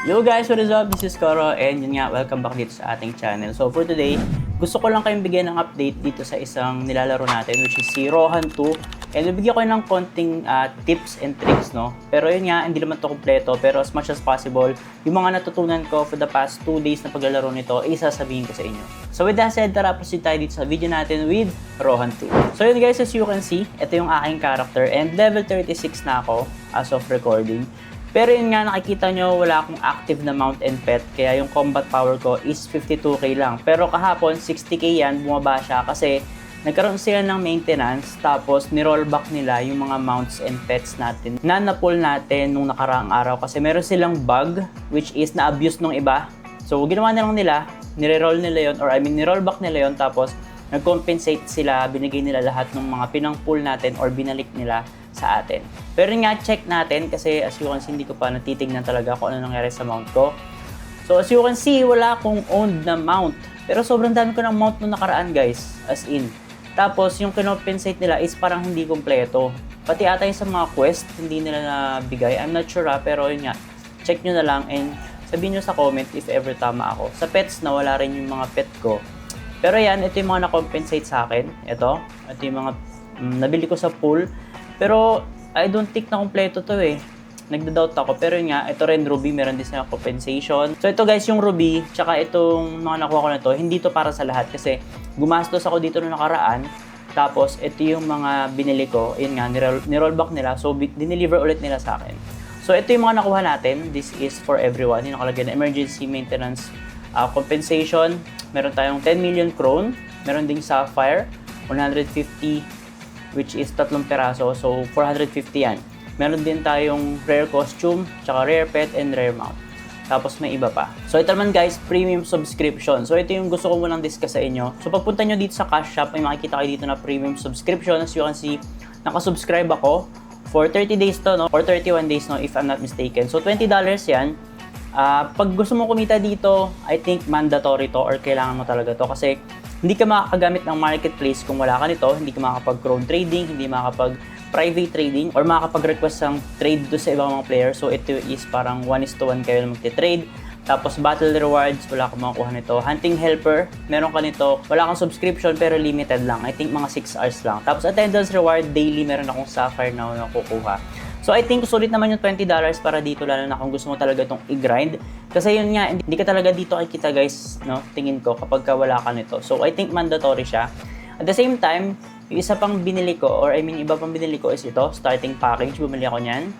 Yo guys, what is up? This is Coro and yun nga, welcome back dito sa ating channel. So for today, gusto ko lang kayong bigyan ng update dito sa isang nilalaro natin which is si Rohan 2. And bibigyan ko ng konting tips and tricks, no? Pero yun nga, hindi naman to kompleto pero as much as possible, yung mga natutunan ko for the past 2 days na paglalaro nito, ay sasabihin ko sa inyo. So with that said, tara proceed tayo dito sa video natin with Rohan 2. So yun guys, as you can see, ito yung aking character and level 36 na ako as of recording. Pero yun nga, nakikita nyo, wala akong active na mount and pet, kaya yung combat power ko is 52k lang. Pero kahapon, 60k yan, bumaba siya kasi nagkaroon sila ng maintenance, tapos ni-rollback nila yung mga mounts and pets natin na na-pull natin nung nakaraang araw kasi meron silang bug, which is na-abuse nung iba. So ginawa na lang nila, nire-roll nila yon or ni-rollback nila yon tapos nag-compensate sila, binigay nila lahat ng mga pinang-pull natin or binalik nila sa atin. Pero nga, check natin kasi as you can see, hindi ko pa natitignan talaga kung ano nangyari sa mount ko. So as you can see, wala akong owned na mount. Pero sobrang dami ko ng mount nung nakaraan guys, as in. Tapos yung kinompensate nila is parang hindi kompleto. Pati ata yung sa mga quest, hindi nila nabigay. I'm not sure pero yun nga, check nyo na lang and sabihin nyo sa comment if ever tama ako. Sa pets na wala rin yung mga pet ko. Pero yan, ito yung mga na-compensate sa akin. Ito yung mga nabili ko sa pool. Pero I don't think na kompleto to eh. Nagda-doubt ako. Pero yun nga, ito rin Ruby, meron din siya compensation. So ito guys, yung Ruby, tsaka itong mga nakuha ko na to, hindi to para sa lahat kasi gumastos ako dito noong nakaraan. Tapos ito yung mga binili ko, yun nga, ni-rollback nila. So dineliver ulit nila sa akin. So ito yung mga nakuha natin. This is for everyone. Yung nakalagay na emergency maintenance compensation. Meron tayong 10 million crone. Meron ding sapphire, 150 which is 3 peraso, so 450 yan. Meron din tayong rare costume, tsaka rare pet and rare mount. Tapos may iba pa. So ito naman guys, premium subscription. So ito yung gusto ko munang discuss sa inyo. So pagpunta nyo dito sa Cash Shop, ay makikita kayo dito na premium subscription. As you can see, nakasubscribe ako for 30 days to, no? Or 31 days, no? If I'm not mistaken. So $20 yan. Pag gusto mo kumita dito, I think mandatory to or kailangan mo talaga to kasi hindi ka makakagamit ng marketplace kung wala ka nito, hindi ka makakapag-crowd trading, hindi makakapag-private trading, or makakapag-request ng trade do sa ibang mga players. So ito is parang 1:1 kayo na magte-trade. Tapos battle rewards, wala kang makakuha nito. Hunting helper, meron ka nito. Wala kang subscription pero limited lang. I think mga 6 hours lang. Tapos attendance reward, daily meron akong sapphire na nakukuha. So I think sulit naman yung $20 para dito, lalo na kung gusto mo talaga itong i-grind. Kasi yun nga, hindi ka talaga dito kikita guys, no? Tingin ko kapag wala ka nito. So I think mandatory siya. At the same time, yung isa pang binili ko, or I mean iba pang binili ko is ito, starting package, bumili ako niyan.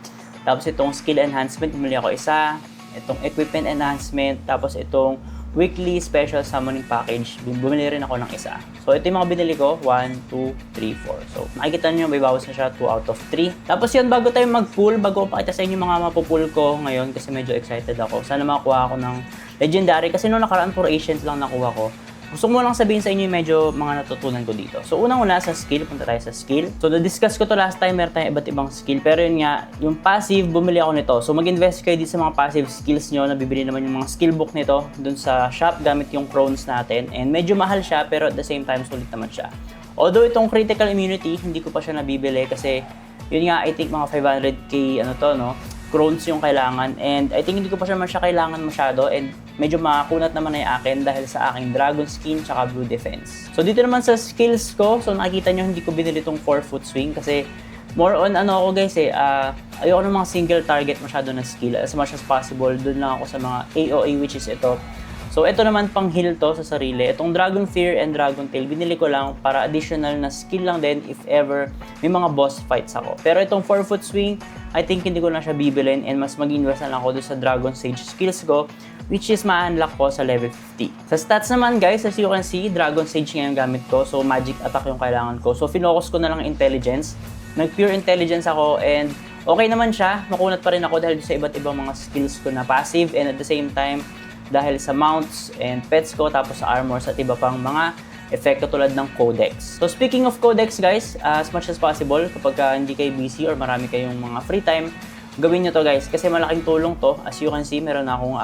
Tapos itong skill enhancement, bumili ako isa. Itong equipment enhancement, tapos itong weekly special summoning package, bumili rin ako ng isa. So ito yung mga binili ko, 1, 2, 3, 4. So makikita nyo, may bawas na siya, 2 out of 3. Tapos yun, bago tayo mag-pull, bago ko pakita sa inyo mga mapupull ko ngayon kasi medyo excited ako. Sana makakuha ako ng legendary kasi noong nakaraan puro Asians lang nakuha ko. Gusto ko lang sabihin sa inyo yung medyo mga natutunan ko dito. So unang-una sa skill, punta tayo sa skill. So na-discuss ko to last time, meron tayong iba't ibang skill. Pero yun nga, yung passive, bumili ako nito. So mag-invest kayo dito sa mga passive skills nyo. Nabibili naman yung mga skill book nito dun sa shop gamit yung crones natin. And medyo mahal siya pero at the same time sulit naman siya. Although itong critical immunity, hindi ko pa siya nabibili kasi yun nga, I think mga 500k crones yung kailangan. And I think hindi ko pa siya kailangan masyado and medyo makakunat naman na yung akin dahil sa aking dragon skin tsaka blue defense. So dito naman sa skills ko, so nakikita nyo hindi ko binili itong 4-foot swing kasi more on ako guys ayoko ng mga single target masyado na skill. As much as possible, dun lang ako sa mga AOE which is ito. So ito naman pang heal to sa sarili. Itong Dragon Fear and Dragon Tail, binili ko lang para additional na skill lang din if ever may mga boss fights ako. Pero itong 4-foot swing, I think hindi ko na siya bibilin and mas mag-invest na lang ako doon sa Dragon Sage skills ko which is ma-unlock ko sa level 50. Sa stats naman guys, as you can see, Dragon Sage ngayon gamit ko. So magic attack yung kailangan ko. So finocus ko na lang intelligence. Nag-pure intelligence ako and okay naman siya. Makunat pa rin ako dahil sa iba't ibang mga skills ko na passive and at the same time dahil sa mounts and pets ko, tapos sa armors at iba pang mga epekto tulad ng codex. So speaking of codex guys, as much as possible kapag hindi kayo busy or marami kayong mga free time, gawin nyo to guys kasi malaking tulong to. As you can see, meron akong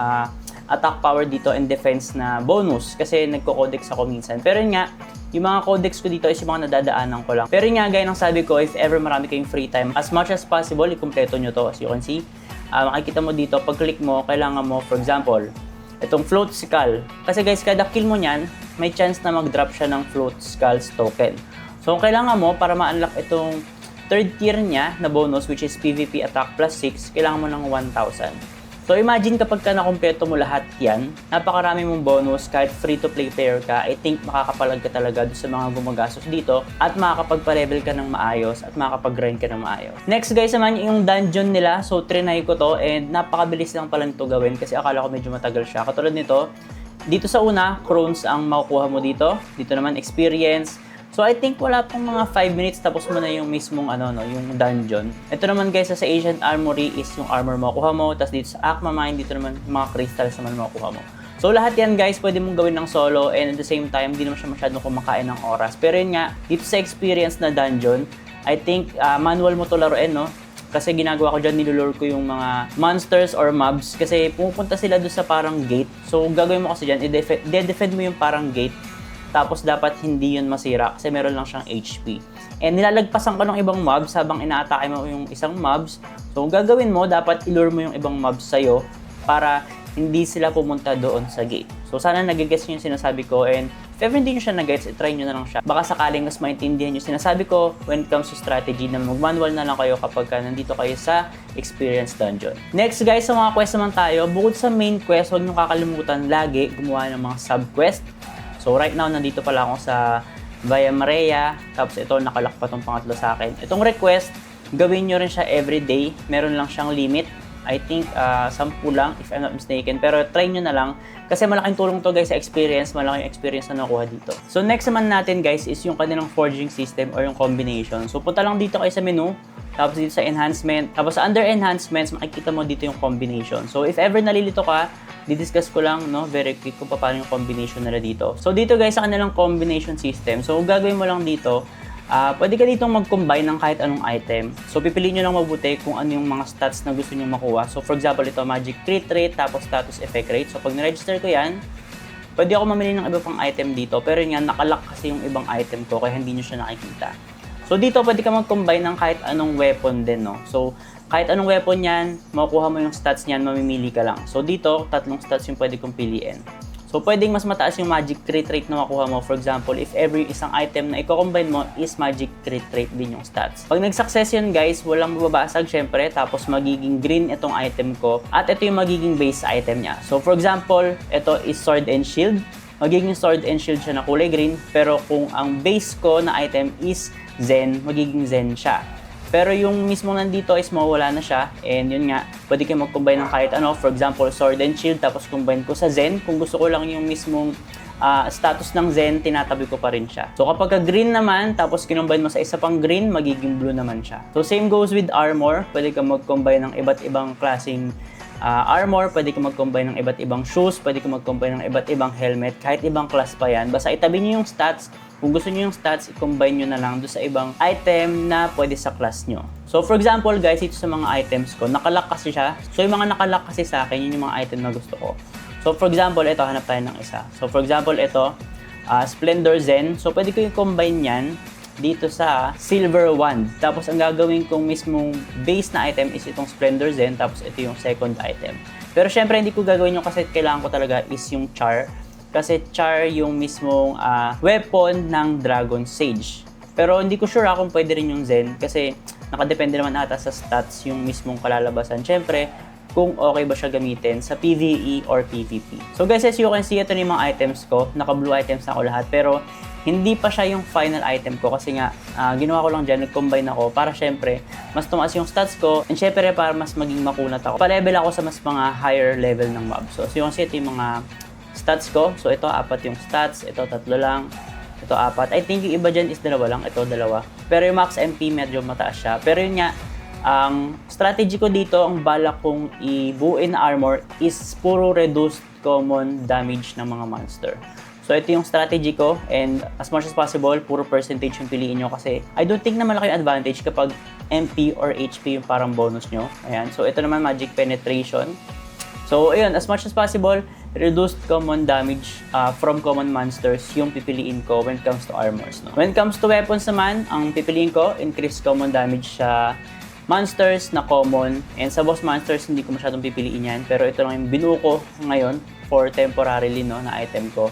attack power dito and defense na bonus kasi nagko-codex ako minsan. Pero yun nga, yung mga codex ko dito is yung mga nadadaanan ko lang. Pero yun nga, gaya ng sabi ko, if ever marami kayong free time, as much as possible, ikumpleto nyo to. As you can see, makikita mo dito, pag click mo, kailangan mo, for example, itong float skull. Kasi guys, kada kill mo niyan, may chance na mag-drop siya ng float skulls token. So, kung kailangan mo, para ma-unlock itong third tier niya na bonus, which is PvP attack plus 6, kailangan mo ng 1,000. So, imagine kapag ka nakumpleto mo lahat yan, napakarami mong bonus, kahit free-to-play player ka, I think makakapalag ka talaga doon sa mga gumagastos dito at makakapagpa-level ka ng maayos at makakapag-grind ka ng maayos. Next guys naman, yung dungeon nila. So, trinay ko to and napakabilis lang pala nito gawin kasi akala ko medyo matagal siya. Katulad nito, dito sa una, crowns ang makukuha mo dito. Dito naman, experience. So, I think wala pong mga 5 minutes tapos mo na yung mismong yung dungeon. Ito naman guys, sa Ancient Armory is yung armor makukuha mo. Tapos dito sa Akma Mine, dito naman mga crystals naman makukuha mo. So, lahat yan guys, pwede mong gawin ng solo and at the same time, hindi naman siya masyadong kumakain ng oras. Pero yun nga, dito sa experience na dungeon, I think manual mo to laruin, no? Kasi ginagawa ko dyan, nilulure ko yung mga monsters or mobs kasi pumupunta sila doon sa parang gate. So, gagawin mo kasi dyan, i-defend mo yung parang gate. Tapos dapat hindi yun masira kasi meron lang siyang HP. And nilalagpasan ka ng ibang mobs habang ina-atake mo yung isang mobs. So, kung gagawin mo, dapat ilure mo yung ibang mobs sa'yo para hindi sila pumunta doon sa gate. So, sana nag-gets nyo yung sinasabi ko and if ever hindi nyo siya nag-gets, try nyo na lang siya. Baka sakaling mas maintindihan yung sinasabi ko when it comes to strategy na mag-manual na lang kayo kapag nandito kayo sa experience dungeon. Next guys, sa mga quest naman tayo, bukod sa main quest, huwag nyo kakalimutan lagi gumawa ng mga sub-quest. So right now, nandito pala ako sa Via Maria. Tapos ito, nakalak pa itong pangatlo sa akin. Itong request, gawin nyo rin siya everyday. Meron lang siyang limit. I think 10 lang, if I'm not mistaken. Pero try nyo na lang. Kasi malaking tulong to guys sa experience. Malaking experience na nakuha dito. So next naman natin guys is yung kanilang forging system or yung combination. So punta lang dito kayo sa menu. Tapos dito sa enhancement. Tapos under enhancements, makikita mo dito yung combination. So if ever nalilito ka, didiscuss ko lang, no, very quick kung paano yung combination nila dito. So dito guys, sa kanilang combination system, so gagawin mo lang dito, pwede ka dito mag-combine ng kahit anong item. So pipiliin nyo lang mabuti kung ano yung mga stats na gusto nyo makuha. So for example, ito, magic crit rate, tapos status effect rate. So pag niregister ko yan, pwede ako mamili ng iba pang item dito. Pero yun nga, nakalock kasi yung ibang item ko, kaya hindi nyo siya nakikita. So dito, pwede ka mag-combine ng kahit anong weapon din, no? So kahit anong weapon yan, makukuha mo yung stats niyan, mamimili ka lang. So dito, 3 stats yung pwede kong piliin. So pwedeng mas mataas yung magic crit rate na makuha mo. For example, if every isang item na i-combine mo is magic crit rate din yung stats. Pag nag-success yun guys, walang mababasag syempre, tapos magiging green itong item ko. At ito yung magiging base item niya. So for example, ito is sword and shield. Magiging sword and shield siya na kulay green. Pero kung ang base ko na item is Zen, magiging Zen siya. Pero yung mismo nandito is mawala na siya. And yun nga, pwede kayo mag-combine ng kahit ano. For example, sword and shield, tapos combine ko sa Zen. Kung gusto ko lang yung mismong status ng Zen, tinatabi ko pa rin siya. So kapag green naman, tapos kinombine mo sa isa pang green, magiging blue naman siya. So same goes with armor. Pwede ka mag-combine ng iba't ibang klaseng armor, pwede ka mag-combine ng iba't ibang shoes, pwede ka mag-combine ng iba't ibang helmet, kahit ibang class pa yan. Basta itabi nyo yung stats. Kung gusto nyo yung stats, i-combine nyo na lang doon sa ibang item na pwede sa class nyo. So for example guys, ito sa mga items ko, nakalock kasi siya. So yung mga nakalock kasi sa akin, yun yung mga item na gusto ko. So for example, ito, hanap tayo ng isa. So for example, ito, Splendor Zen. So pwede ko i-combine yan dito sa Silver Wand. Tapos ang gagawin kong mismong base na item is itong Splendor Zen. Tapos ito yung second item. Pero syempre hindi ko gagawin yung kasi kailangan ko talaga is yung Char. Kasi Char yung mismong weapon ng Dragon Sage. Pero hindi ko sure kung pwede rin yung Zen. Kasi nakadepende naman ata sa stats yung mismong kalalabasan. Syempre, kung okay ba siya gamitin sa PvE or PvP. So guys, as you can see, ito na yung mga items ko. Naka-blue items na ako lahat. Pero hindi pa siya yung final item ko kasi nga ginawa ko lang dyan, nag-combine ako para syempre mas tumaas yung stats ko and syempre para mas maging makunat ako. Pa-level ako sa mas mga higher level ng mob. So you can see ito yung mga stats ko. So ito 4 yung stats, ito 3 lang, ito 4. I think yung iba dyan is 2 lang, ito 2. Pero yung max MP medyo mataas siya. Pero yun nga, ang strategy ko dito, ang balak kong ibuin na armor is puro reduced common damage ng mga monster. So ito yung strategy ko and as much as possible, puro percentage yung piliin nyo kasi I don't think na malaki yung advantage kapag MP or HP yung parang bonus nyo. Ayan. So ito naman magic penetration. So ayun, as much as possible, reduced common damage from common monsters yung pipiliin ko when it comes to armors. No? When it comes to weapons naman, ang pipiliin ko, increased common damage sa monsters na common. And sa boss monsters, hindi ko masyadong pipiliin yan. Pero ito lang yung binuo ko ngayon for temporarily, no, na item ko.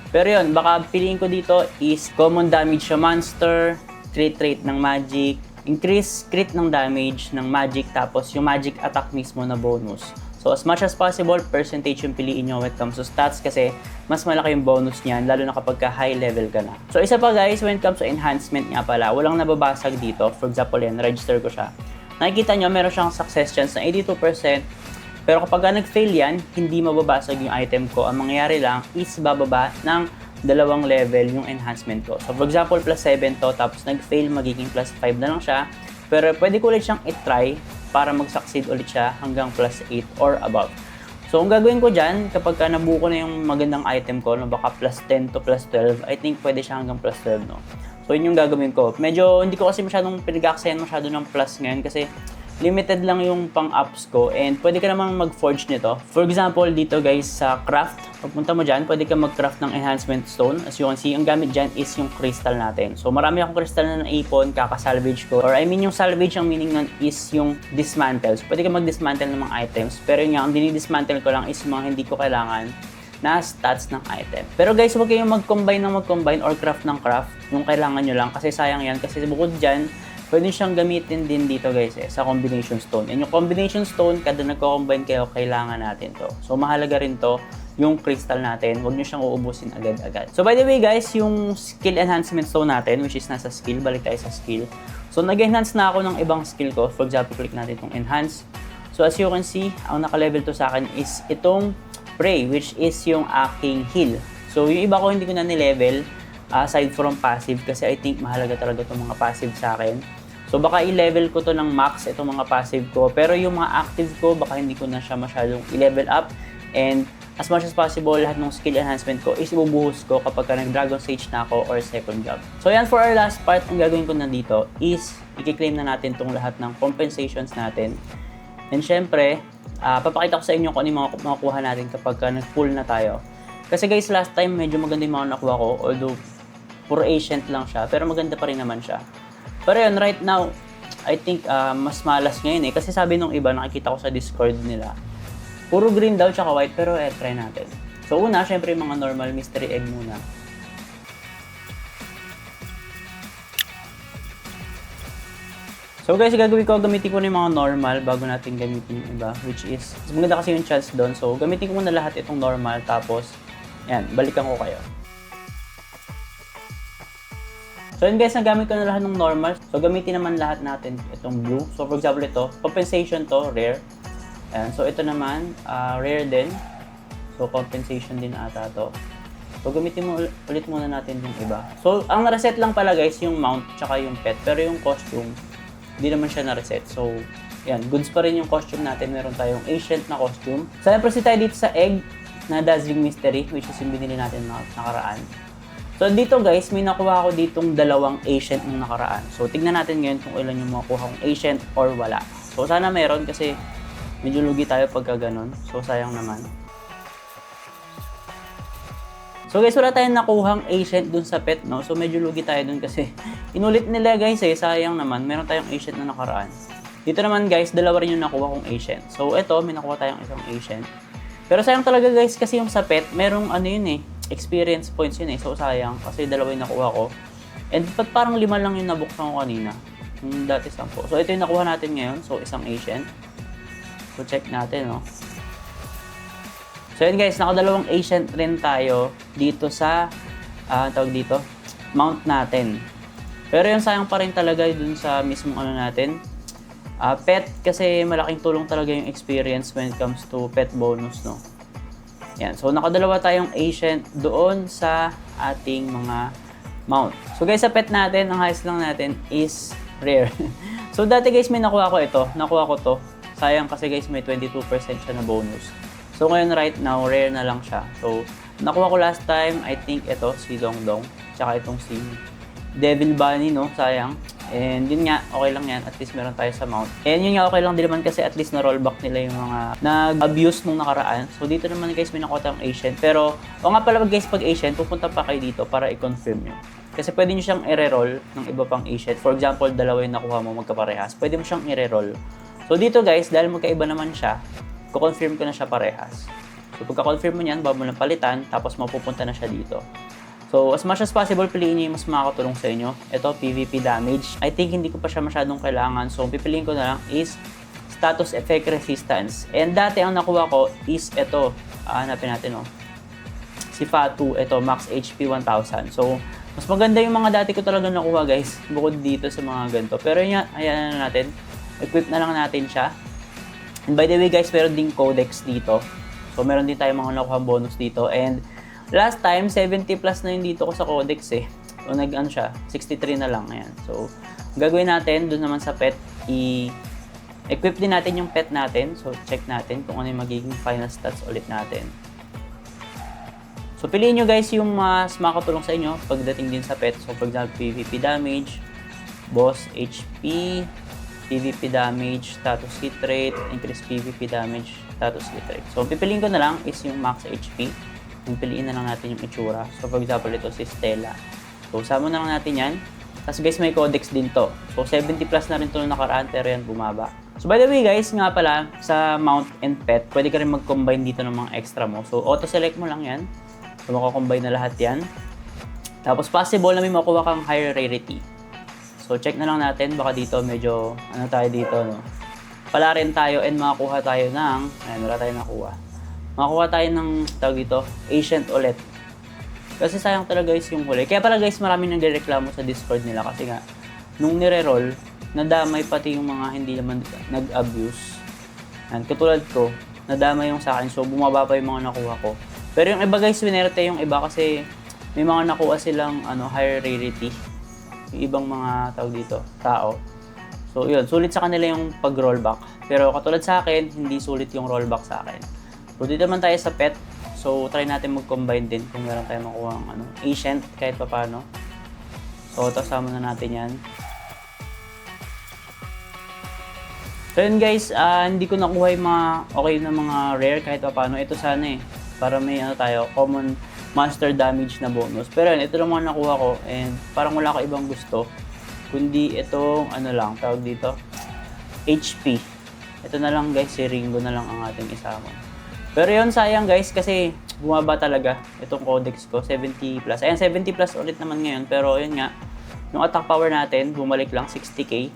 Pero yun, baka piliin ko dito is common damage sa monster, crit rate ng magic, increase crit ng damage ng magic, tapos yung magic attack mismo na bonus. So as much as possible, percentage yung piliin nyo when it comes to stats kasi mas malaki yung bonus niyan, lalo na kapag high level ka na. So isa pa guys, when it comes to enhancement nga pala, walang nababasag dito. For example yan, register ko siya. Nakikita nyo, meron siyang success chance na 82%. Pero kapag nag-fail yan, hindi mababasag yung item ko. Ang mangyayari lang is bababa ng 2 level yung enhancement ko. So for example, plus 7 to, tapos nag-fail, magiging plus 5 na lang siya. Pero pwede ko ulit siyang i-try para mag-succeed ulit siya hanggang plus 8 or above. So, ang gagawin ko dyan, kapag nabuo ko na yung magandang item ko, no, baka plus 10 to plus 12, I think pwede siya hanggang plus 12, no? So, yun yung gagawin ko. Medyo, hindi ko kasi masyadong pinag-aksayan masyado ng plus ngayon kasi limited lang yung pang-ups ko and pwede ka namang mag-forge nito. For example, dito guys sa craft, pagpunta mo dyan, pwede ka mag-craft ng enhancement stone. As you can see, ang gamit dyan is yung crystal natin. So marami akong crystal na naipon, kaka-salvage ko. Or I mean yung salvage, ang meaning nun is yung dismantle. So pwede ka mag-dismantle ng mga items. Pero yun nga, ang dinidismantle ko lang is mga hindi ko kailangan na stats ng item. Pero guys, huwag kayong mag-combine or craft ng craft. Yung kailangan nyo lang kasi sayang yan. Kasi bukod dyan, pwede siyang gamitin din dito guys sa combination stone. And yung combination stone, kada nagko-combine kayo, kailangan natin to. So mahalaga rin to, yung crystal natin. Huwag nyo siyang uubusin agad-agad. So by the way guys, yung skill enhancement stone natin, which is nasa skill, balik tayo sa skill. So nag-enhance na ako ng ibang skill ko. For example, click natin itong enhance. So as you can see, ang naka-level to sa akin is itong pray, which is yung aking heal. So yung iba ko hindi ko na ni-level, aside from passive, kasi I think mahalaga talaga itong mga passive sa akin. So baka i-level ko to ng max itong mga passive ko, pero yung mga active ko baka hindi ko na siya masyadong i-level up, and as much as possible lahat ng skill enhancement ko is ibubuhos ko kapag nag-dragon stage na ako or second job. So yan, for our last part, ang gagawin ko na dito is i-claim na natin tong lahat ng compensations natin. And syempre, papakita ko sa inyo kung ano yung mga makukuha natin kapag nag-full na tayo. Kasi guys, last time medyo maganda yung mga nakuha ko, although puro ancient lang siya, pero maganda pa rin naman siya. Pero yun, right now, I think mas malas ngayon kasi sabi nung iba, nakikita ko sa Discord nila, puro green daw tsaka white, pero try natin. So una, syempre mga normal mystery egg muna. So guys, gagawin ko, gamitin ko na yung mga normal bago natin gamitin yung iba, which is, maganda kasi yung chance doon. So gamitin ko muna lahat itong normal, tapos, yan, balikan ko kayo. So yun guys, nagamit ko na lahat ng normal. So gamitin naman lahat natin itong blue. So for example ito, compensation to, rare. Ayan. So ito naman, rare din. So compensation din ata to. So gamitin mo ulit muna natin yung iba. So ang na-reset lang pala guys, yung mount tsaka yung pet. Pero yung costume, hindi naman siya na-reset. So yan, goods pa rin yung costume natin. Meron tayong ancient na costume. So proceed tayo dito sa egg na Dazzling Mystery, which is yung binili natin nakaraan. So dito guys, may nakuha ako ditong 2 ancient nung nakaraan. So tignan natin ngayon kung ilan yung makuha kong ancient or wala. So sana meron kasi medyo lugi tayo pagka ganun. So sayang naman. So guys, wala tayong nakuhang ancient dun sa pet, no? So medyo lugi tayo dun kasi inulit nila guys sayang naman. Meron tayong ancient na nakaraan. Dito naman guys, 2 rin yung nakuha kong ancient. So ito, may nakuha tayong isang ancient. Pero sayang talaga guys kasi yung sa pet, merong ano yun experience points yun so sayang kasi 2 yung nakuha ko. And parang 5 lang yung nabuksan ko kanina. Yung dati 10. So ito yung nakuha natin ngayon. So isang ancient. So check natin, no. So yun guys, naka 2 ancient rin tayo dito sa tawag dito, mount natin. Pero yung sayang pa rin talaga dun sa mismong ano natin. Pet kasi malaking tulong talaga yung experience when it comes to pet bonus, no. Yan. So, nakadalawa tayong ancient doon sa ating mga mount. So, guys, sa pet natin, ang highest lang natin is rare. So, dati guys, may nakuha ko ito. Nakuha ko to. Sayang kasi guys, may 22% siya na bonus. So, ngayon right now, rare na lang siya. So, nakuha ko last time, I think ito, si Dongdong. Tsaka itong si Devil Bunny, no? Sayang. And yun nga, okay lang yan. At least meron tayo sa mount. And yun nga, okay lang din naman kasi at least na-rollback nila yung mga nag-abuse nung nakaraan. So dito naman guys, may nakuha tayong ancient. Pero, o nga pala guys, pag ancient, pupunta pa kayo dito para i-confirm nyo. Kasi pwede nyo siyang i-reroll ng iba pang A-set. For example, dalawa yung nakuha mo magkaparehas. Pwede mo siyang i-reroll. So dito guys, dahil magkaiba naman siya, ko-confirm ko na siya parehas. So pagka-confirm mo yan, bago mo lang palitan, tapos mapupunta na siya dito. So as much as possible, piliin nyo yung mas makakatulong sa inyo. Ito, PvP damage. I think hindi ko pa siya masyadong kailangan. So pipiliin ko na lang is status effect resistance. And dati ang nakuha ko is ito. Hanapin natin si Fatu, ito, max HP 1000. So, mas maganda yung mga dati ko talaga nakuha guys, bukod dito sa mga ganito. Pero yun, ayan na natin, equip na lang natin siya. And by the way guys, meron ding codex dito. So, meron din tayong mga nakuha bonus dito. And last time, 70 plus na yun dito ko sa codex eh. So, siya, 63 na lang. Ayan. So, gagawin natin, doon naman sa pet, equip din natin yung pet natin. So, check natin kung ano yung magiging final stats ulit natin. So, piliin nyo guys yung mas makakatulong sa inyo pagdating din sa pet. So, for example, PvP damage, boss HP, PvP damage, status hit rate, increase PvP damage, status hit rate. So, pipiliin ko na lang is yung max HP. Piliin na lang natin yung itsura. So, for example, ito si Stella. So, sama na lang natin yan. Tapos guys, may codex din to. So, 70 plus na rin ito na nakaraan, pero yan bumaba. So, by the way guys, nga pala, sa mount and pet, pwede ka rin mag-combine dito ng mga extra mo. So, auto-select mo lang yan. So, makakombine na lahat yan. Tapos, possible na may makuha kang higher rarity. So, check na lang natin. Baka dito, medyo, tayo dito, no? Pala rin tayo and makakuha tayo ng, wala tayo nakuha. Makakuha tayo ng, tawag dito, Ancient ulit. Kasi sayang talaga guys yung huli. Kaya pala guys, marami nang direklamo sa Discord nila. Kasi nga, nung nire-roll, nadamay pati yung mga hindi naman nag-abuse. And katulad ko, nadamay yung sa akin. So, bumaba pa yung mga nakuha ko. Pero yung iba guys, winerte yung iba kasi may mga nakuha silang higher rarity. Yung ibang mga tawag dito, tao. So yun, sulit sa kanila yung pag-rollback. Pero katulad sa akin, hindi sulit yung rollback sa akin. So dito naman tayo sa pet. So try natin mag-combine din kung meron tayo makuha ng ancient kahit pa paano. So tasama na natin yan. So yun guys, hindi ko nakuha yung mga okay na mga rare kahit pa paano. Ito sana para may tayo, common monster damage na bonus. Pero yun, ito lang mga nakuha ko and parang wala ko ibang gusto. Kundi itong lang, tawag dito, HP. Ito na lang guys, si Ringo na lang ang ating isama. Pero yun, sayang guys, kasi bumaba talaga itong codex ko, 70 plus. Ayan, 70 plus ulit naman ngayon. Pero yun nga, yung attack power natin, bumalik lang 60k.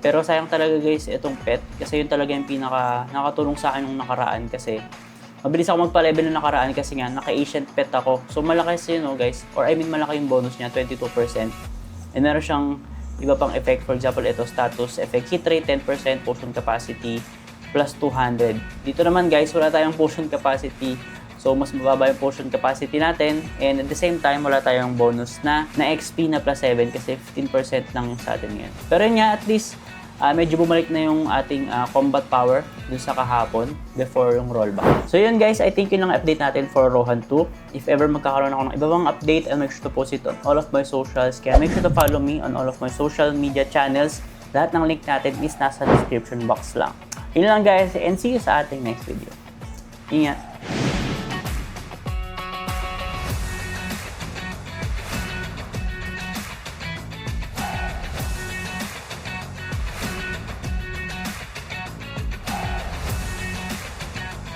Pero sayang talaga guys itong pet, kasi yun talaga yung pinaka nakatulong sa akin nung nakaraan kasi mabilis ako magpa-level na nakaraan kasi nga, naka-ancient pet ako. So, malaki siya, guys. Or, malaki yung bonus niya, 22%. And meron siyang iba pang effect. For example, ito, status effect. Hit rate, 10%. Potion capacity, plus 200. Dito naman, guys, wala tayong potion capacity. So, mas mababa yung potion capacity natin. And at the same time, wala tayong bonus na XP na plus 7 kasi 15% lang yung sa atin ngayon. Pero yun nga, at least, medyo bumalik na yung ating combat power dun sa kahapon before yung rollback. So yun guys, I think yun lang update natin for Rohan 2. If ever magkakaroon ako ng iba pang update, I'll make sure to post it on all of my socials. Kaya make sure to follow me on all of my social media channels. Lahat ng link natin is nasa description box lang. Yun lang guys, and see you sa ating next video. Ingat!